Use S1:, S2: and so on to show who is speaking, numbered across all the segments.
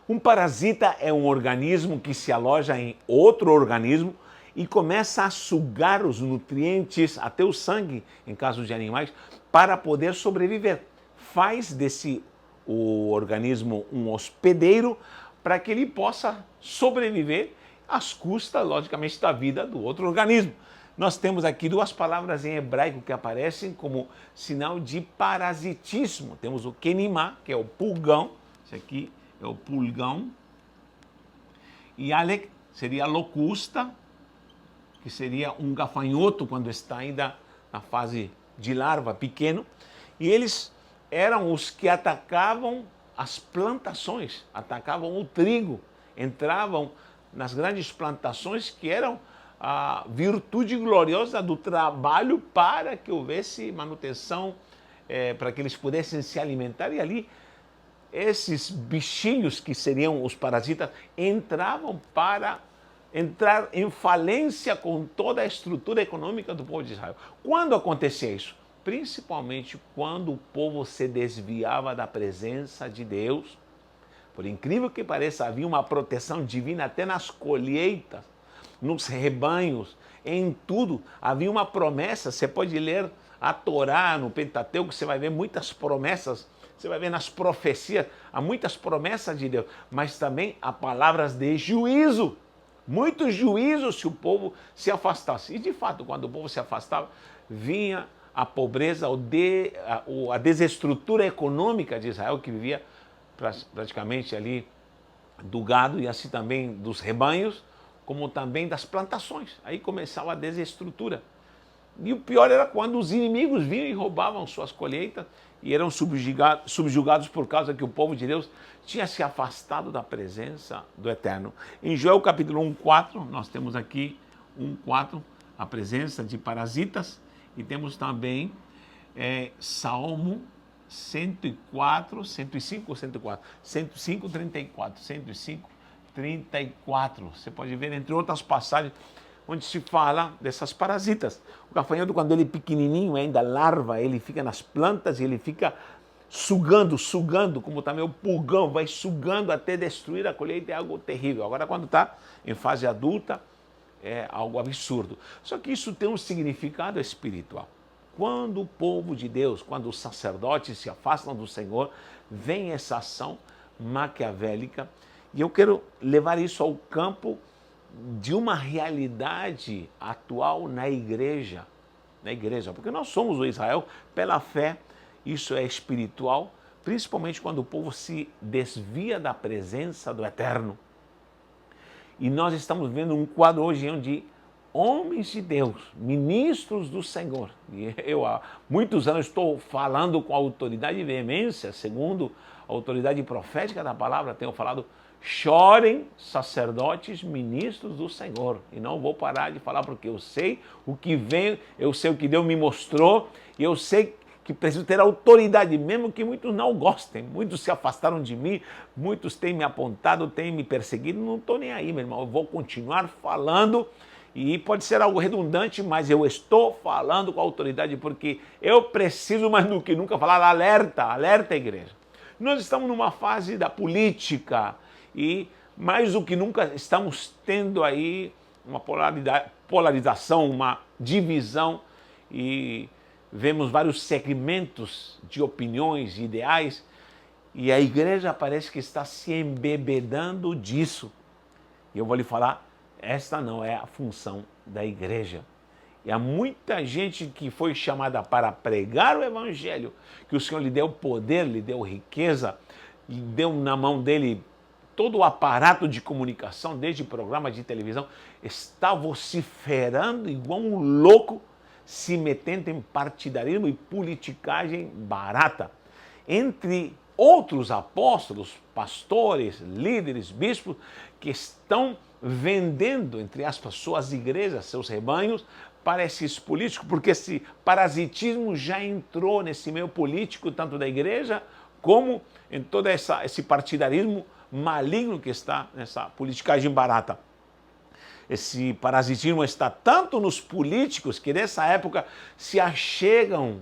S1: Um parasita é um organismo que se aloja em outro organismo e começa a sugar os nutrientes, até o sangue, em caso de animais, para poder sobreviver. Faz o organismo um hospedeiro para que ele possa sobreviver às custas, logicamente, da vida do outro organismo. Nós temos aqui duas palavras em hebraico que aparecem como sinal de parasitismo. Temos o kenimá, que é o pulgão, esse aqui é o pulgão, e alec seria a locusta, que seria um gafanhoto quando está ainda na fase de larva, pequeno, e eles eram os que atacavam as plantações, atacavam o trigo, entravam nas grandes plantações que eram a virtude gloriosa do trabalho para que houvesse manutenção, para que eles pudessem se alimentar, e ali esses bichinhos que seriam os parasitas entravam para entrar em falência com toda a estrutura econômica do povo de Israel. Quando acontecia isso? Principalmente quando o povo se desviava da presença de Deus. Por incrível que pareça, havia uma proteção divina até nas colheitas, nos rebanhos, em tudo. Havia uma promessa. Você pode ler a Torá no Pentateuco, você vai ver muitas promessas. Você vai ver nas profecias, há muitas promessas de Deus, mas também há palavras de juízo. Muitos juízos se o povo se afastasse. E de fato, quando o povo se afastava, vinha a pobreza, a desestrutura econômica de Israel, que vivia praticamente ali do gado e assim também dos rebanhos, como também das plantações. Aí começava a desestrutura. E o pior era quando os inimigos vinham e roubavam suas colheitas e eram subjugados por causa que o povo de Deus tinha se afastado da presença do Eterno. Em Joel capítulo 1:4, nós temos aqui 1:4, a presença de parasitas, e temos também Salmo 104, 105 ou 104? 105, 34, 105, 34. Você pode ver, entre outras passagens, onde se fala dessas parasitas. O gafanhoto, quando ele é pequenininho, ainda larva, ele fica nas plantas e ele fica sugando, como também o pulgão, vai sugando até destruir a colheita, é algo terrível. Agora, quando está em fase adulta, é algo absurdo. Só que isso tem um significado espiritual. Quando o povo de Deus, quando os sacerdotes se afastam do Senhor, vem essa ação maquiavélica, e eu quero levar isso ao campo de uma realidade atual na igreja, porque nós somos o Israel pela fé, isso é espiritual, principalmente quando o povo se desvia da presença do Eterno. E nós estamos vendo um quadro hoje onde homens de Deus, ministros do Senhor, e eu há muitos anos estou falando com autoridade e veemência, segundo a autoridade profética da palavra, tenho falado: chorem, sacerdotes, ministros do Senhor. E não vou parar de falar, porque eu sei o que vem, eu sei o que Deus me mostrou, e eu sei que preciso ter autoridade, mesmo que muitos não gostem. Muitos se afastaram de mim, muitos têm me apontado, têm me perseguido. Não estou nem aí, meu irmão. Eu vou continuar falando, e pode ser algo redundante, mas eu estou falando com autoridade, porque eu preciso mais do que nunca falar alerta, alerta, igreja. Nós estamos numa fase da política, e mais do que nunca estamos tendo aí uma polarização, uma divisão, e vemos vários segmentos de opiniões, de ideais, e a igreja parece que está se embebedando disso. E eu vou lhe falar, esta não é a função da igreja. E há muita gente que foi chamada para pregar o evangelho, que o Senhor lhe deu poder, lhe deu riqueza, lhe deu na mão dele todo o aparato de comunicação, desde programas de televisão, está vociferando igual um louco, se metendo em partidarismo e politicagem barata. Entre outros apóstolos, pastores, líderes, bispos, que estão vendendo, entre aspas, suas igrejas, seus rebanhos, para esses políticos, porque esse parasitismo já entrou nesse meio político, tanto da igreja, como em todo esse partidarismo maligno que está nessa politicagem barata. Esse parasitismo está tanto nos políticos, que nessa época se achegam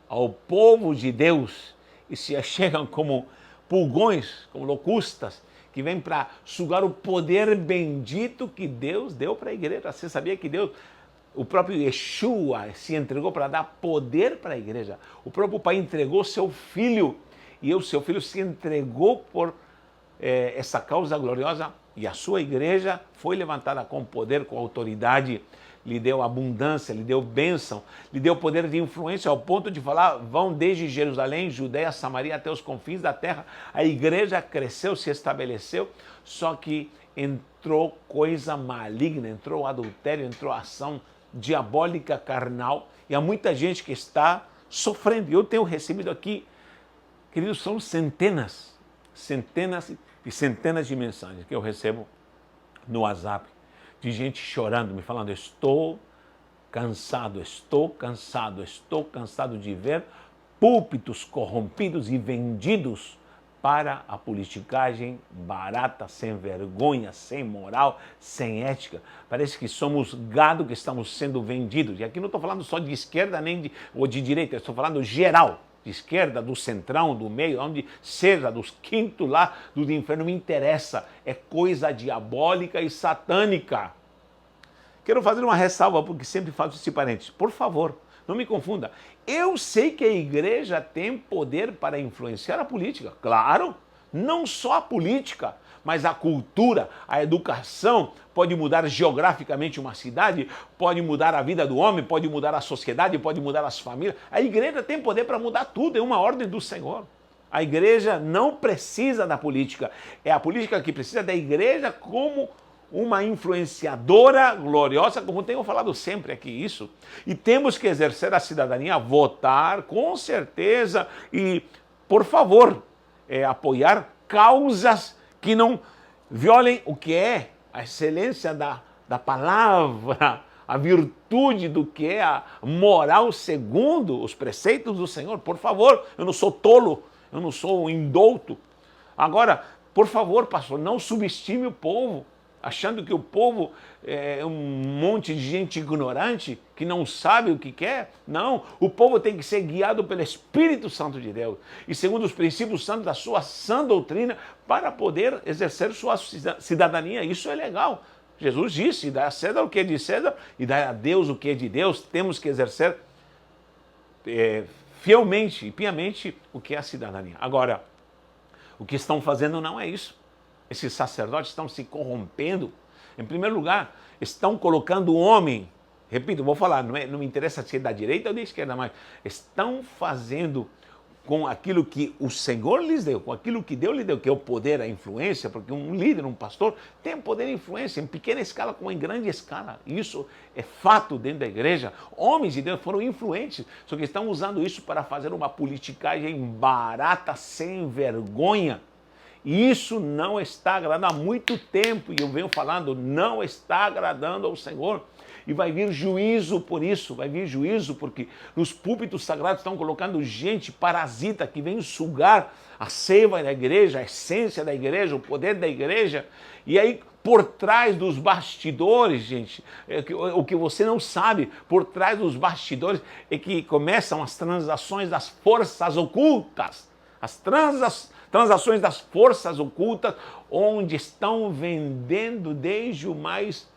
S1: ao povo de Deus e se achegam como pulgões, como locustas, que vem para sugar o poder bendito que Deus deu para a igreja. Você sabia que Deus, o próprio Yeshua, se entregou para dar poder para a igreja? O próprio Pai entregou seu Filho, e o seu Filho se entregou por essa causa gloriosa, e a sua igreja foi levantada com poder, com autoridade, lhe deu abundância, lhe deu bênção, lhe deu poder de influência ao ponto de falar, vão desde Jerusalém, Judeia, Samaria até os confins da terra. A igreja cresceu, se estabeleceu, só que entrou coisa maligna, entrou adultério, entrou ação diabólica, carnal, e há muita gente que está sofrendo. Eu tenho recebido aqui, queridos, são centenas e centenas de mensagens que eu recebo no WhatsApp, de gente chorando, me falando, estou cansado de ver púlpitos corrompidos e vendidos para a politicagem barata, sem vergonha, sem moral, sem ética. Parece que somos gado que estamos sendo vendidos. E aqui não estou falando só de esquerda ou de direita, estou falando geral. De esquerda, do centrão, do meio, onde seja, dos quintos lá, do inferno, não me interessa. É coisa diabólica e satânica. Quero fazer uma ressalva, porque sempre faço esse parênteses. Por favor, não me confunda. Eu sei que a igreja tem poder para influenciar a política. Claro, não só a política, mas a cultura, a educação, pode mudar geograficamente uma cidade, pode mudar a vida do homem, pode mudar a sociedade, pode mudar as famílias. A igreja tem poder para mudar tudo, é uma ordem do Senhor. A igreja não precisa da política, é a política que precisa da igreja como uma influenciadora gloriosa, como tenho falado sempre aqui isso. E temos que exercer a cidadania, votar, com certeza, e, por favor, apoiar causas que não violem o que é a excelência da palavra, a virtude do que é a moral segundo os preceitos do Senhor. Por favor, eu não sou tolo, eu não sou um indouto. Agora, por favor, pastor, não subestime o povo, achando que o povo é um monte de gente ignorante, que não sabe o que quer. Não, o povo tem que ser guiado pelo Espírito Santo de Deus e segundo os princípios santos da sua sã doutrina para poder exercer sua cidadania. Isso é legal. Jesus disse, dá a César o que é de César e dá a Deus o que é de Deus. Temos que exercer fielmente e piamente o que é a cidadania. Agora, o que estão fazendo não é isso. Esses sacerdotes estão se corrompendo. Em primeiro lugar, estão colocando o homem, repito, vou falar, não me interessa se é da direita ou da esquerda, mas estão fazendo com aquilo que o Senhor lhes deu, com aquilo que Deus lhe deu, que é o poder, a influência, porque um líder, um pastor, tem poder e influência em pequena escala como em grande escala. Isso é fato dentro da igreja. Homens de Deus foram influentes, só que estão usando isso para fazer uma politicagem barata, sem vergonha. E isso não está agradando há muito tempo, e eu venho falando, não está agradando ao Senhor. E vai vir juízo por isso, vai vir juízo porque nos púlpitos sagrados estão colocando gente parasita que vem sugar a seiva da igreja, a essência da igreja, o poder da igreja. E aí, por trás dos bastidores, gente, o que você não sabe, por trás dos bastidores é que começam as transações das forças ocultas, as transações das forças ocultas, onde estão vendendo desde o mais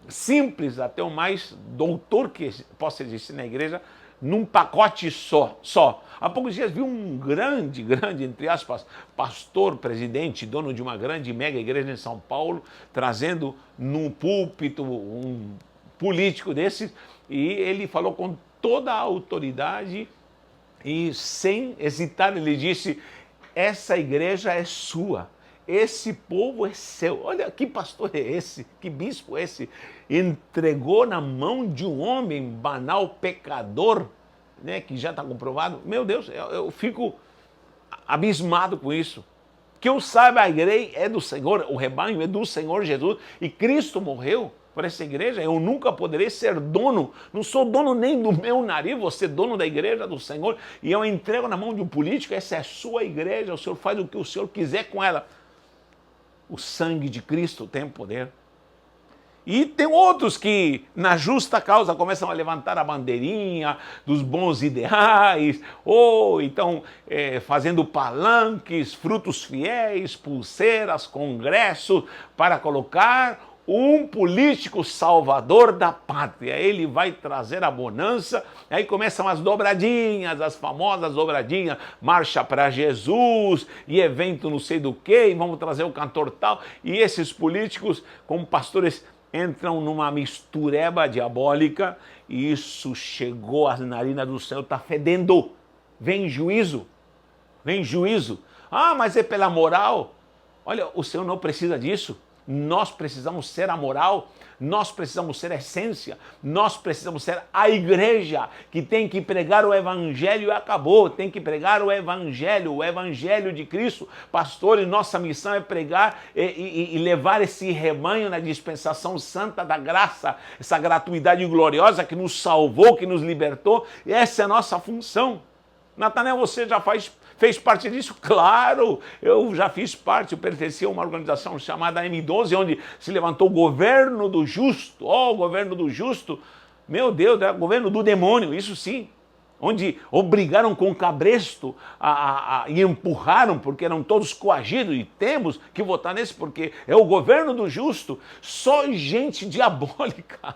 S1: simples até o mais doutor que possa existir na igreja, num pacote só. Há poucos dias vi um grande, entre aspas, pastor, presidente, dono de uma grande mega igreja em São Paulo, trazendo num púlpito um político desses, e ele falou com toda a autoridade e sem hesitar, ele disse: essa igreja é sua. Esse povo é seu. Olha, que pastor é esse? Que bispo é esse? Entregou na mão de um homem banal, pecador, né, que já está comprovado. Meu Deus, eu fico abismado com isso. Que eu saiba, a igreja é do Senhor, o rebanho é do Senhor Jesus, e Cristo morreu por essa igreja. Eu nunca poderei ser dono, não sou dono nem do meu nariz, vou ser dono da igreja do Senhor, e eu entrego na mão de um político. Essa é a sua igreja, o Senhor faz o que o Senhor quiser com ela. O sangue de Cristo tem poder. E tem outros que, na justa causa, começam a levantar a bandeirinha dos bons ideais, ou então fazendo palanques, frutos fiéis, pulseiras, congressos, para colocar um político salvador da pátria. Ele vai trazer a bonança, aí começam as dobradinhas, as famosas dobradinhas, marcha para Jesus, e evento não sei do que, e vamos trazer o cantor tal, e esses políticos, como pastores, entram numa mistureba diabólica, e isso chegou às narinas do céu, está fedendo, vem juízo, vem juízo. Ah, mas é pela moral. Olha, o Senhor não precisa disso. Nós precisamos ser a moral, nós precisamos ser a essência, nós precisamos ser a igreja que tem que pregar o evangelho e acabou, tem que pregar o evangelho de Cristo. Pastores, nossa missão é pregar e levar esse rebanho na dispensação santa da graça, essa gratuidade gloriosa que nos salvou, que nos libertou, essa é a nossa função. Natanael, você já fez parte disso? Claro, eu já fiz parte, eu pertencia a uma organização chamada M12, onde se levantou o governo do justo. O governo do justo, meu Deus, é o governo do demônio, isso sim. Onde obrigaram com cabresto e empurraram, porque eram todos coagidos, e temos que votar nesse, porque é o governo do justo, só gente diabólica.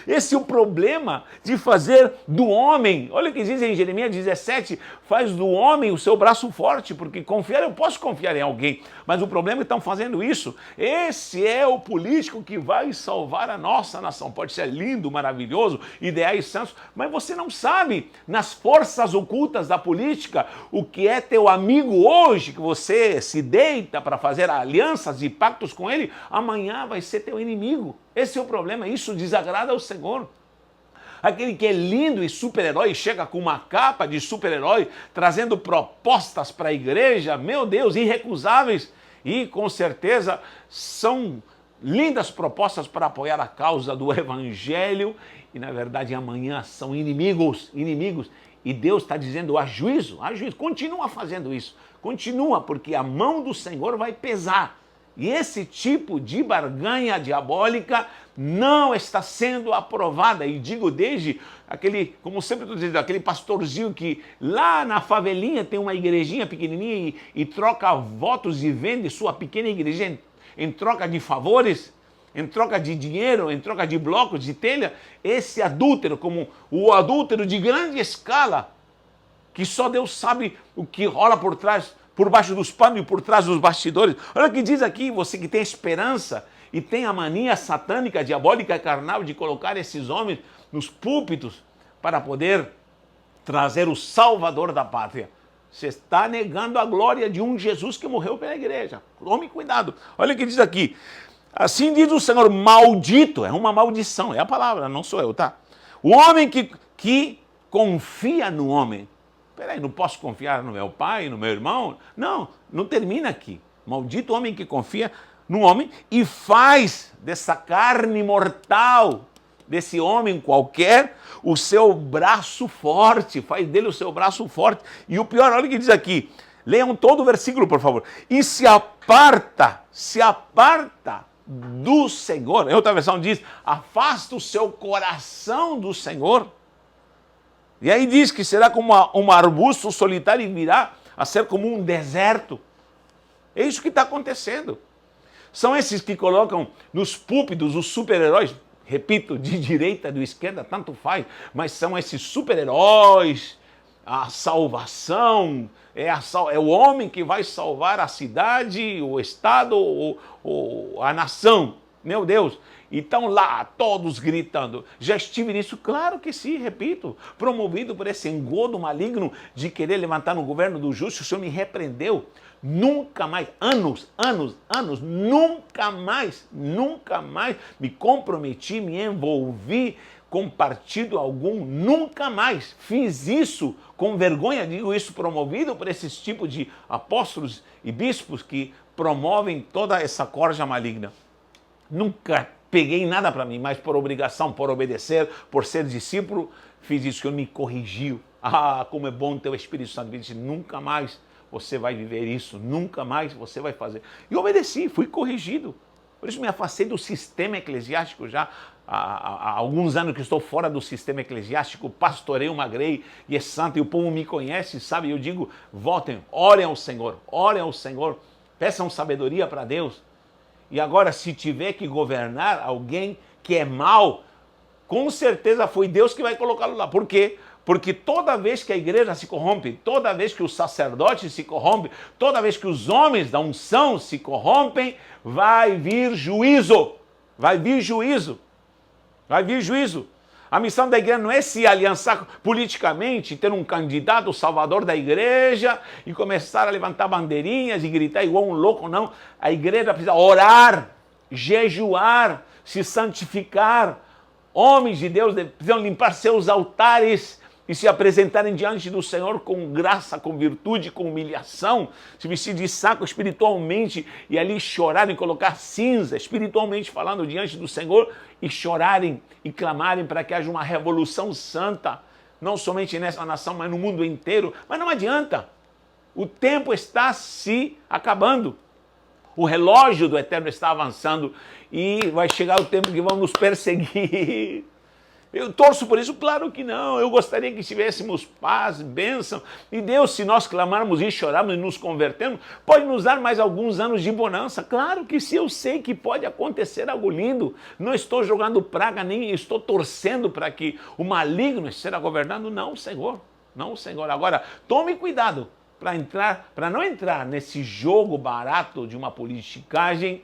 S1: Esse é o problema de fazer do homem, olha o que diz em Jeremias 17, faz do homem o seu braço forte, porque confiar, eu posso confiar em alguém, mas o problema é que estão fazendo isso. Esse é o político que vai salvar a nossa nação. Pode ser lindo, maravilhoso, ideais santos, mas você não sabe nas forças ocultas da política, o que é teu amigo hoje, que você se deita para fazer alianças e pactos com ele, amanhã vai ser teu inimigo. Esse é o problema, isso desagrada ao Senhor. Aquele que é lindo e super-herói, chega com uma capa de super-herói, trazendo propostas para a igreja, meu Deus, irrecusáveis, e com certeza são lindas propostas para apoiar a causa do evangelho, e na verdade amanhã são inimigos, e Deus está dizendo há juízo, continua fazendo isso, continua, porque a mão do Senhor vai pesar, e esse tipo de barganha diabólica não está sendo aprovada, e digo desde aquele, como sempre estou dizendo, aquele pastorzinho que lá na favelinha tem uma igrejinha pequenininha e troca votos e vende sua pequena igreja em troca de favores, em troca de dinheiro, em troca de blocos de telha, esse adúltero, como o adúltero de grande escala, que só Deus sabe o que rola por trás, por baixo dos panos e por trás dos bastidores. Olha o que diz aqui, você que tem esperança e tem a mania satânica, diabólica, carnal de colocar esses homens nos púlpitos para poder trazer o Salvador da pátria. Você está negando a glória de um Jesus que morreu pela igreja. Tome cuidado. Olha o que diz aqui. Assim diz o Senhor, maldito, é uma maldição, é a palavra, não sou eu, tá? O homem que confia no homem. Peraí, não posso confiar no meu pai, no meu irmão? Não, não termina aqui. Maldito o homem que confia no homem e faz dessa carne mortal, desse homem qualquer, o seu braço forte, faz dele o seu braço forte. E o pior, olha o que diz aqui, leiam todo o versículo, por favor. E se aparta do Senhor. Em outra versão diz, afasta o seu coração do Senhor. E aí diz que será como um arbusto solitário e virá a ser como um deserto. É isso que está acontecendo. São esses que colocam nos púlpitos os super-heróis, repito, de direita, de esquerda, tanto faz, mas são esses super-heróis, a salvação, é o homem que vai salvar a cidade, o estado, a nação. Meu Deus, e estão lá todos gritando. Já estive nisso? Claro que sim, repito, promovido por esse engodo maligno de querer levantar no governo do justo. O Senhor me repreendeu. Nunca mais, anos, nunca mais me comprometi, me envolvi com partido algum, nunca mais fiz isso com vergonha, digo isso promovido por esses tipos de apóstolos e bispos que promovem toda essa corja maligna. Nunca peguei nada para mim, mas por obrigação, por obedecer, por ser discípulo, fiz isso, que ele me corrigiu. Ah, como é bom ter o Espírito Santo. Ele disse, nunca mais você vai viver isso, nunca mais você vai fazer. E obedeci, fui corrigido. Por isso me afastei do sistema eclesiástico já. Há alguns anos que estou fora do sistema eclesiástico, pastorei uma grei e é santo, e o povo me conhece, sabe? Eu digo, voltem, orem ao Senhor, peçam sabedoria para Deus. E agora, se tiver que governar alguém que é mau, com certeza foi Deus que vai colocá-lo lá. Por quê? Porque toda vez que a igreja se corrompe, toda vez que os sacerdotes se corrompem, toda vez que os homens da unção se corrompem, vai vir juízo. Vai vir juízo. Vai vir juízo. A missão da igreja não é se aliançar politicamente, ter um candidato salvador da igreja e começar a levantar bandeirinhas e gritar igual um louco, não. A igreja precisa orar, jejuar, se santificar. Homens de Deus precisam limpar seus altares e se apresentarem diante do Senhor com graça, com virtude, com humilhação, se vestir de saco espiritualmente e ali chorarem, colocar cinza, espiritualmente falando diante do Senhor, e chorarem e clamarem para que haja uma revolução santa, não somente nessa nação, mas no mundo inteiro. Mas não adianta, o tempo está se acabando. O relógio do Eterno está avançando e vai chegar o tempo que vão nos perseguir. Eu torço por isso? Claro que não. Eu gostaria que tivéssemos paz, bênção. E Deus, se nós clamarmos e chorarmos e nos convertermos, pode nos dar mais alguns anos de bonança. Claro que sim, eu sei que pode acontecer algo lindo. Não estou jogando praga, nem estou torcendo para que o maligno esteja governando. Não, Senhor. Não, Senhor. Agora, tome cuidado para não entrar nesse jogo barato de uma politicagem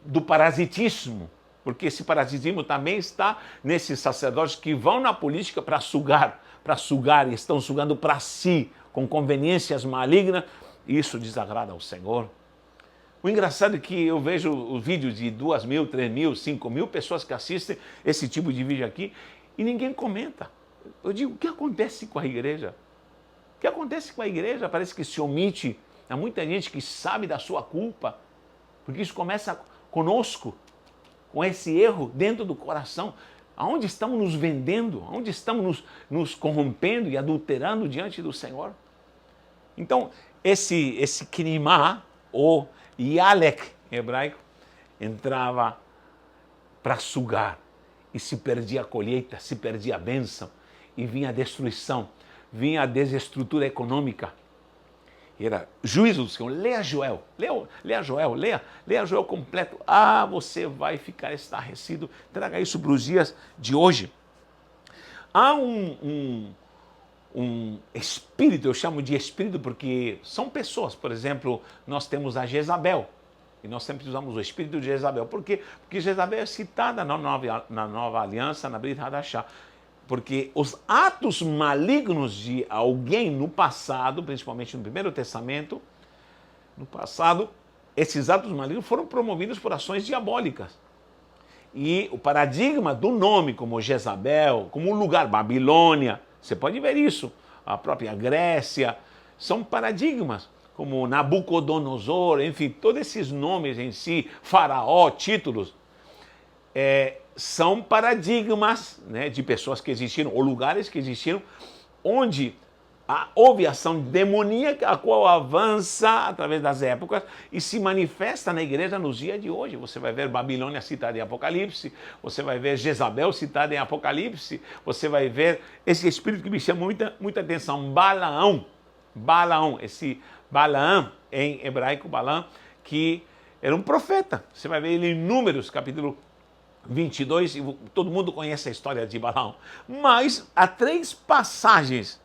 S1: do parasitismo. Porque esse parasitismo também está nesses sacerdotes que vão na política para sugar, e estão sugando para si, com conveniências malignas. Isso desagrada ao Senhor. O engraçado é que eu vejo os vídeos de 2.000, 3.000, 5.000 pessoas que assistem esse tipo de vídeo aqui e ninguém comenta. Eu digo, o que acontece com a igreja? O que acontece com a igreja? Parece que se omite. Há muita gente que sabe da sua culpa, porque isso começa conosco, com esse erro dentro do coração. Aonde estamos nos vendendo? Aonde estamos nos corrompendo e adulterando diante do Senhor? Então, esse Kinimá, ou Yalek em hebraico, entrava para sugar e se perdia a colheita, se perdia a bênção e vinha a destruição, vinha a desestrutura econômica. Era juízo do Senhor. Leia Joel, leia Joel completo. Ah, você vai ficar estarrecido. Traga isso para os dias de hoje. Há um espírito, eu chamo de espírito porque são pessoas. Por exemplo, nós temos a Jezabel. E nós sempre usamos o espírito de Jezabel. Por quê? Porque Jezabel é citada na nova aliança, na Brit Hadashah. Porque os atos malignos de alguém no passado, principalmente no Primeiro Testamento, no passado, esses atos malignos foram promovidos por ações diabólicas. E o paradigma do nome, como Jezabel, como um lugar, Babilônia, você pode ver isso, a própria Grécia, são paradigmas, como Nabucodonosor, enfim, todos esses nomes em si, Faraó, títulos, são paradigmas, né, de pessoas que existiram, ou lugares que existiram, onde houve ação demoníaca, a qual avança através das épocas e se manifesta na igreja nos dias de hoje. Você vai ver Babilônia citada em Apocalipse, você vai ver Jezabel citada em Apocalipse, você vai ver esse espírito que me chama muita atenção, Balaão, esse Balaão, em hebraico, Balaão, que era um profeta. Você vai ver ele em Números, capítulo 22, e todo mundo conhece a história de Balaão. Mas há três passagens.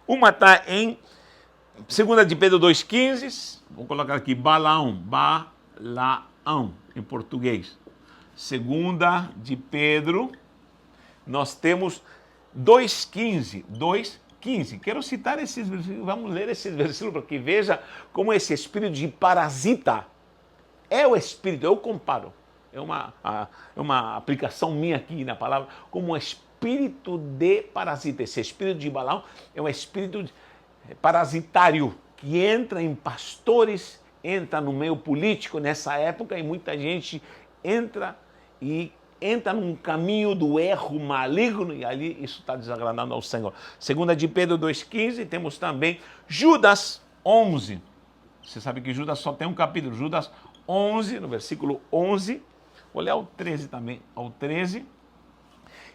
S1: Uma está em 2 de Pedro 2,15. Vou colocar aqui Balaão, em português. 2 de Pedro, nós temos 2,15. Quero citar esses versículos, vamos ler esses versículos para que veja como esse espírito de parasita é o espírito, eu comparo. É uma aplicação minha aqui na palavra, como um espírito de parasita. Esse espírito de Balaão é um espírito parasitário que entra em pastores, entra no meio político nessa época e muita gente entra num caminho do erro maligno e ali isso está desagradando ao Senhor. 2 de Pedro 2,15, temos também Judas 11. Você sabe que Judas só tem um capítulo, Judas 11, no versículo 11, vou ler ao 13 também, ao 13.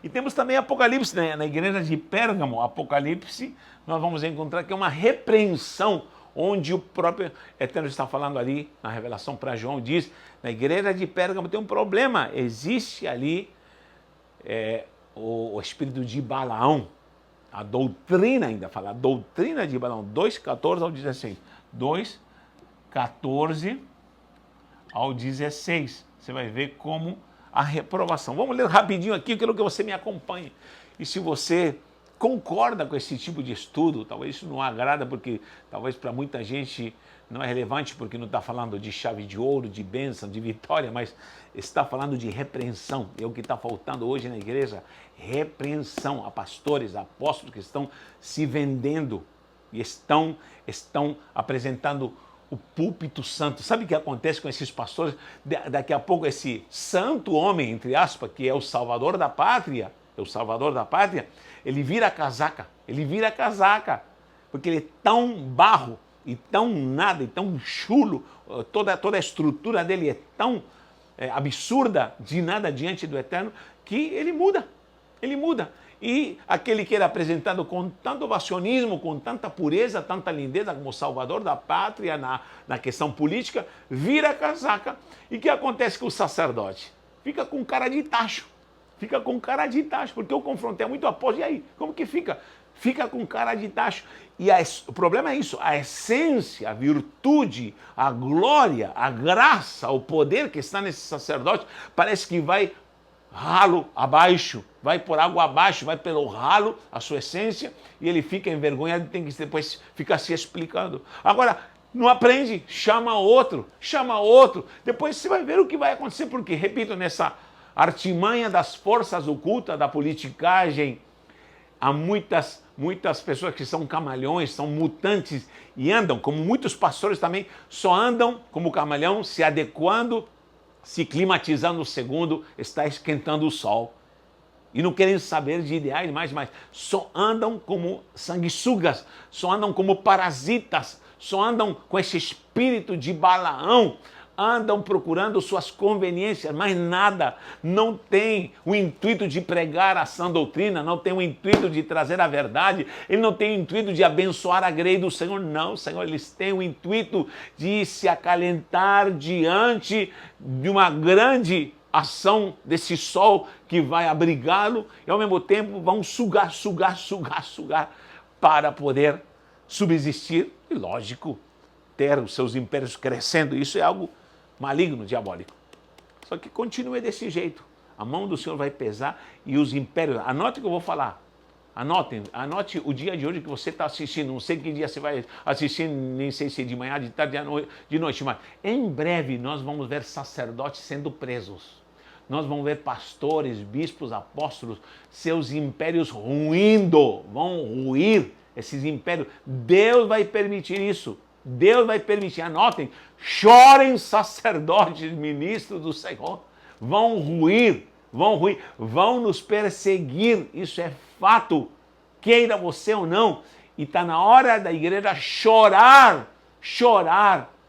S1: E temos também Apocalipse, né? Na igreja de Pérgamo, Apocalipse, nós vamos encontrar que é uma repreensão, onde o próprio Eterno está falando ali, na revelação para João, diz, na igreja de Pérgamo tem um problema, existe ali o espírito de Balaão, a doutrina ainda fala, a doutrina de Balaão, 2,14 ao 16, 2,14 ao 16, você vai ver como a reprovação. Vamos ler rapidinho aqui, eu quero que você me acompanhe. E se você concorda com esse tipo de estudo, talvez isso não agrada, porque talvez para muita gente não é relevante, porque não está falando de chave de ouro, de bênção, de vitória, mas está falando de repreensão. É o que está faltando hoje na igreja, repreensão a pastores, a apóstolos que estão se vendendo e estão apresentando o púlpito santo. Sabe o que acontece com esses pastores? Daqui a pouco esse santo homem, entre aspas, que é o salvador da pátria, ele vira casaca, porque ele é tão barro, e tão nada, e tão chulo, toda a estrutura dele é tão absurda, de nada diante do Eterno, que ele muda. E aquele que era apresentado com tanto ovacionismo, com tanta pureza, tanta lindeza como salvador da pátria na questão política, vira casaca. E o que acontece com o sacerdote? Fica com cara de tacho. Porque eu confrontei muito apóstolo. E aí, como que fica? Fica com cara de tacho. E o problema é isso, a essência, a virtude, a glória, a graça, o poder que está nesse sacerdote, parece que vai ralo abaixo, vai por água abaixo, vai pelo ralo, a sua essência, e ele fica envergonhado e tem que depois ficar se explicando. Agora, não aprende, chama outro, depois você vai ver o que vai acontecer, porque, repito, nessa artimanha das forças ocultas, da politicagem, há muitas pessoas que são camaleões, são mutantes e andam, como muitos pastores também, só andam como camaleão, se adequando, se climatizando, segundo está esquentando o sol. E não querem saber de ideais mais, só andam como sanguessugas, só andam como parasitas, só andam com esse espírito de Balaão, andam procurando suas conveniências, mas nada, não tem o intuito de pregar a sã doutrina, não tem o intuito de trazer a verdade, ele não tem o intuito de abençoar a grei do Senhor, não, Senhor, eles têm o intuito de se acalentar diante de uma grande ação desse sol que vai abrigá-lo e ao mesmo tempo vão sugar para poder subsistir e, lógico, ter os seus impérios crescendo. Isso é algo maligno, diabólico. Só que continue desse jeito. A mão do Senhor vai pesar e os impérios... Anote o que eu vou falar. Anote o dia de hoje que você está assistindo. Não sei que dia você vai assistir, nem sei se é de manhã, de tarde, de noite. Mas em breve nós vamos ver sacerdotes sendo presos. Nós vamos ver pastores, bispos, apóstolos, seus impérios ruindo. Vão ruir esses impérios. Deus vai permitir isso. Deus vai permitir, anotem, chorem sacerdotes, ministros do Senhor, vão ruir, vão nos perseguir, isso é fato, queira você ou não, e está na hora da igreja chorar,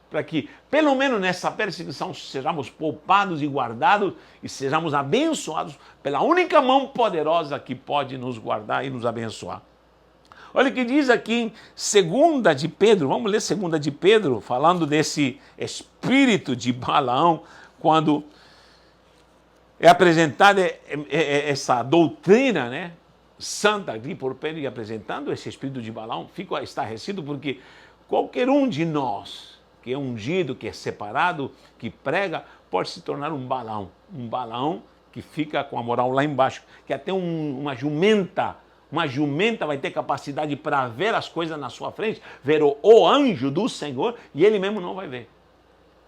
S1: para que, pelo menos nessa perseguição, sejamos poupados e guardados e sejamos abençoados pela única mão poderosa que pode nos guardar e nos abençoar. Olha o que diz aqui em 2 de Pedro, vamos ler 2 de Pedro, falando desse espírito de Balaão, quando é apresentada essa doutrina, né, santa aqui por Pedro, e apresentando esse espírito de Balaão, fica estarrecido porque qualquer um de nós, que é ungido, que é separado, que prega, pode se tornar um Balaão que fica com a moral lá embaixo, que até uma jumenta vai ter capacidade para ver as coisas na sua frente, ver o anjo do Senhor, e ele mesmo não vai ver.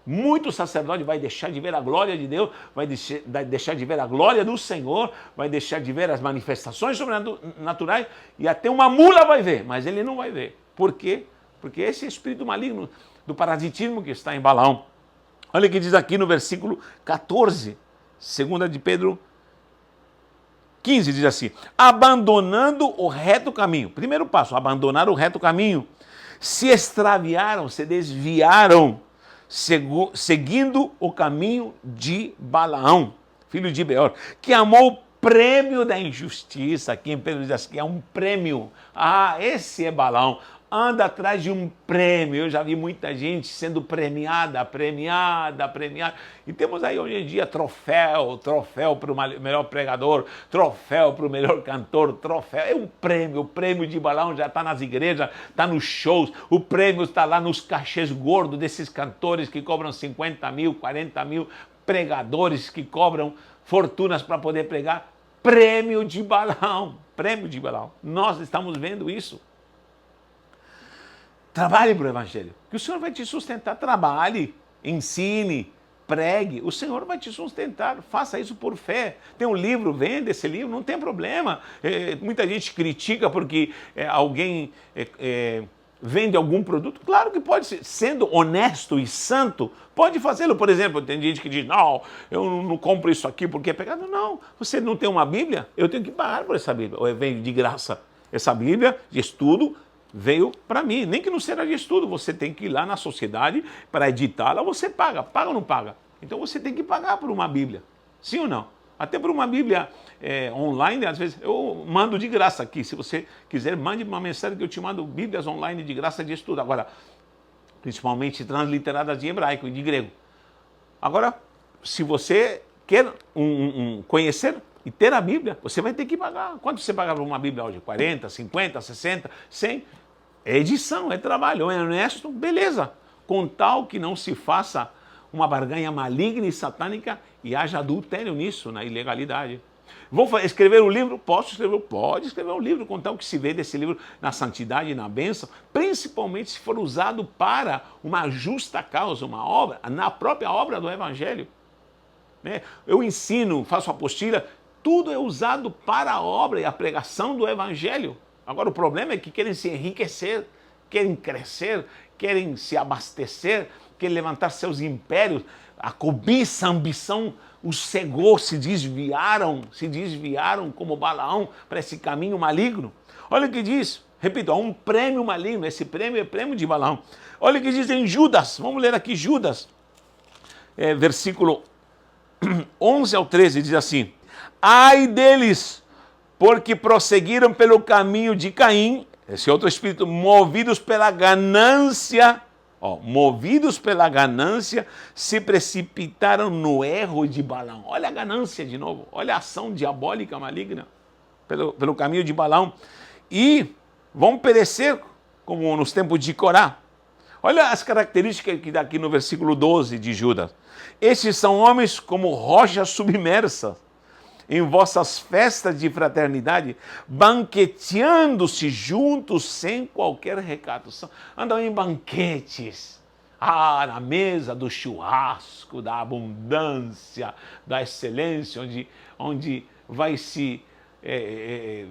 S1: Muito sacerdote vai deixar de ver a glória de Deus, vai deixar de ver a glória do Senhor, vai deixar de ver as manifestações sobrenaturais, e até uma mula vai ver, mas ele não vai ver. Por quê? Porque esse espírito maligno do parasitismo que está em Balaão. Olha o que diz aqui no versículo 14, 2 de Pedro 15, diz assim, abandonando o reto caminho. Primeiro passo, abandonar o reto caminho. se extraviaram, se desviaram, seguindo o caminho de Balaão, filho de Beor, que amou o prêmio da injustiça. Aqui em Pedro diz assim, é um prêmio. Ah, esse é Balaão. Anda atrás de um prêmio. Eu já vi muita gente sendo premiada. E temos aí hoje em dia troféu para o melhor pregador, troféu para o melhor cantor, troféu. É um prêmio. O prêmio de Balaão já está nas igrejas, está nos shows. O prêmio está lá nos cachês gordos desses cantores que cobram 50 mil, 40 mil, pregadores que cobram fortunas para poder pregar. Prêmio de Balaão. Prêmio de Balaão. Nós estamos vendo isso. Trabalhe para o Evangelho, que o Senhor vai te sustentar. Trabalhe, ensine, pregue, o Senhor vai te sustentar. Faça isso por fé. Tem um livro, venda esse livro, não tem problema. Muita gente critica porque alguém vende algum produto. Claro que pode ser, sendo honesto e santo, pode fazê-lo. Por exemplo, tem gente que diz, não, eu não compro isso aqui porque é pecado. Não, você não tem uma Bíblia, eu tenho que pagar por essa Bíblia. Ou eu venho de graça. Essa Bíblia de estudo veio para mim, nem que não seja de estudo, você tem que ir lá na sociedade para editá-la, você paga ou não paga? Então você tem que pagar por uma Bíblia, sim ou não? Até por uma Bíblia online, às vezes eu mando de graça aqui, se você quiser, mande uma mensagem que eu te mando Bíblias online de graça de estudo, agora, principalmente transliteradas de hebraico e de grego. Agora, se você quer conhecer e ter a Bíblia, você vai ter que pagar. Quanto você paga por uma Bíblia hoje? 40, 50, 60, 100? É edição, é trabalho, é honesto, beleza. Com tal que não se faça uma barganha maligna e satânica e haja adultério nisso, na ilegalidade. Vou escrever um livro? Posso escrever? Pode escrever um livro, com tal que se vê desse livro na santidade e na bênção, principalmente se for usado para uma justa causa, uma obra, na própria obra do Evangelho. Eu ensino, faço apostila, tudo é usado para a obra e a pregação do Evangelho. Agora o problema é que querem se enriquecer, querem crescer, querem se abastecer, querem levantar seus impérios. A cobiça, a ambição os cegou, se desviaram como Balaão para esse caminho maligno. Olha o que diz, repito, há um prêmio maligno, esse prêmio é prêmio de Balaão. Olha o que diz em Judas, vamos ler aqui Judas, versículo 11 ao 13, diz assim, ai deles, porque prosseguiram pelo caminho de Caim, esse outro espírito, movidos pela ganância, se precipitaram no erro de Balaão. Olha a ganância de novo, olha a ação diabólica maligna pelo caminho de Balaão. E vão perecer como nos tempos de Corá. Olha as características que dá aqui no versículo 12 de Judas. Estes são homens como rochas submersas, em vossas festas de fraternidade, banqueteando-se juntos sem qualquer recato. Andam em banquetes, na mesa do churrasco, da abundância, da excelência, onde vai se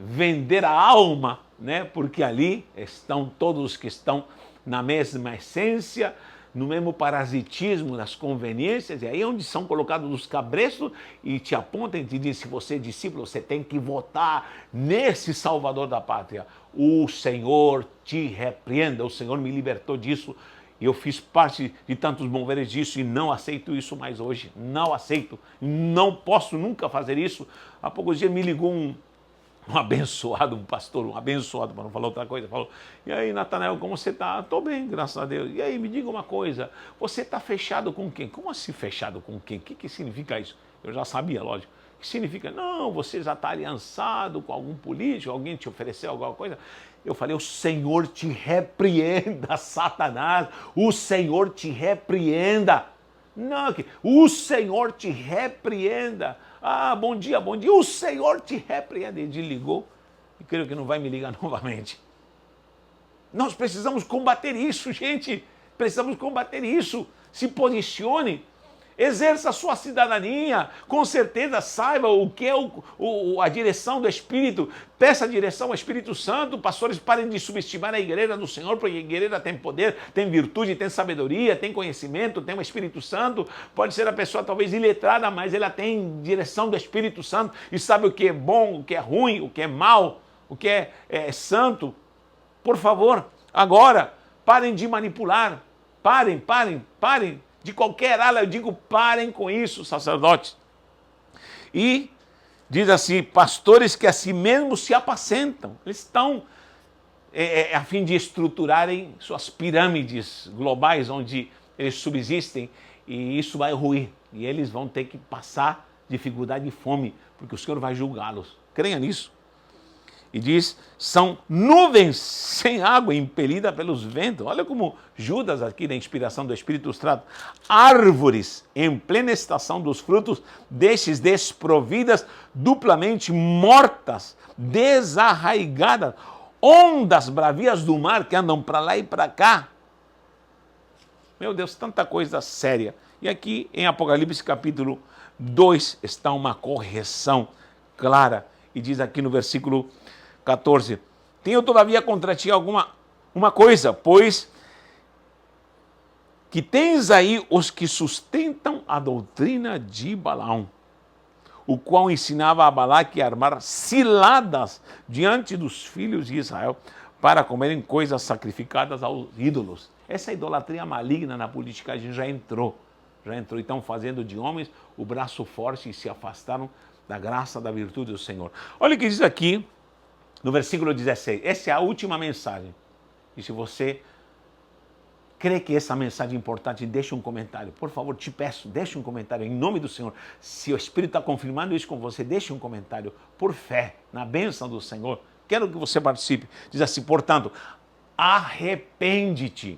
S1: vender a alma, né? Porque ali estão todos os que estão na mesma essência, no mesmo parasitismo das conveniências, e aí é onde são colocados os cabrestos e te apontam e te dizem, se você é discípulo, você tem que votar nesse Salvador da pátria. O Senhor te repreenda, o Senhor me libertou disso, e eu fiz parte de tantos moveres disso e não aceito isso mais hoje, não aceito, não posso nunca fazer isso. Há poucos dias me ligou um abençoado, um pastor, um abençoado, para não falar outra coisa, falou, e aí, Natanael, como você está? Estou bem, graças a Deus. E aí, me diga uma coisa, você está fechado com quem? Como assim fechado com quem? O que significa isso? Eu já sabia, lógico. O que significa? Não, você já está aliançado com algum político, alguém te ofereceu alguma coisa? Eu falei, o Senhor te repreenda, Satanás, o Senhor te repreenda. Não, o Senhor te repreenda. Bom dia, o Senhor te repreende. Ele desligou e creio que não vai me ligar novamente. Nós precisamos combater isso, gente. Precisamos combater isso. Se posicione. Exerça a sua cidadania, com certeza saiba o que é a direção do Espírito, peça a direção ao Espírito Santo, pastores parem de subestimar a igreja do Senhor, porque a igreja tem poder, tem virtude, tem sabedoria, tem conhecimento, tem o Espírito Santo, pode ser a pessoa talvez iletrada, mas ela tem direção do Espírito Santo e sabe o que é bom, o que é ruim, o que é mal, o que é santo. Por favor, agora, parem de manipular, parem, de qualquer ala, eu digo parem com isso, sacerdotes. E diz assim, pastores que a si mesmos se apacentam, eles estão a fim de estruturarem suas pirâmides globais, onde eles subsistem, e isso vai ruir, e eles vão ter que passar dificuldade e fome, porque o Senhor vai julgá-los. Creia nisso. E diz, são nuvens sem água impelida pelos ventos. Olha como Judas aqui, na inspiração do Espírito, trata. Árvores em plena estação dos frutos, destes desprovidas, duplamente mortas, desarraigadas, ondas bravias do mar que andam para lá e para cá. Meu Deus, tanta coisa séria. E aqui em Apocalipse capítulo 2 está uma correção clara. E diz aqui no versículo 14, tenho todavia contra ti uma coisa, pois que tens aí os que sustentam a doutrina de Balaão, o qual ensinava a Balaque a armar ciladas diante dos filhos de Israel para comerem coisas sacrificadas aos ídolos. Essa idolatria maligna na politicagem já entrou. E estão fazendo de homens o braço forte e se afastaram da graça, da virtude do Senhor. Olha o que diz aqui no versículo 16. Essa é a última mensagem. E se você crê que essa mensagem é importante, deixe um comentário. Por favor, te peço, deixe um comentário em nome do Senhor. Se o Espírito está confirmando isso com você, deixe um comentário por fé, na bênção do Senhor. Quero que você participe. Diz assim, portanto, arrepende-te.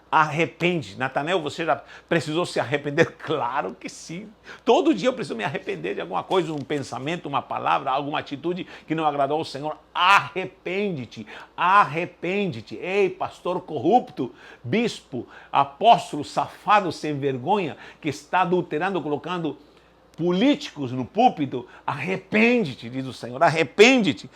S1: Arrepende. Natanael, você já precisou se arrepender? Claro que sim. Todo dia eu preciso me arrepender de alguma coisa, um pensamento, uma palavra, alguma atitude que não agradou ao Senhor. Arrepende-te. Arrepende-te. Ei, pastor corrupto, bispo, apóstolo, safado, sem vergonha, que está adulterando, colocando políticos no púlpito, arrepende-te, diz o Senhor, arrepende-te.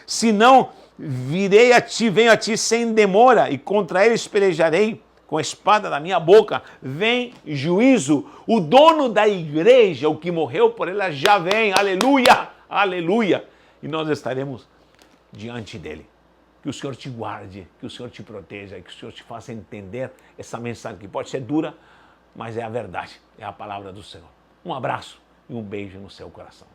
S1: Senão virei a ti, venho a ti sem demora, e contra eles pelejarei com a espada da minha boca. Vem juízo, o dono da igreja, o que morreu por ela, já vem, aleluia, aleluia. E nós estaremos diante dele. Que o Senhor te guarde, que o Senhor te proteja, que o Senhor te faça entender essa mensagem, que pode ser dura, mas é a verdade, é a palavra do Senhor. Um abraço e um beijo no seu coração.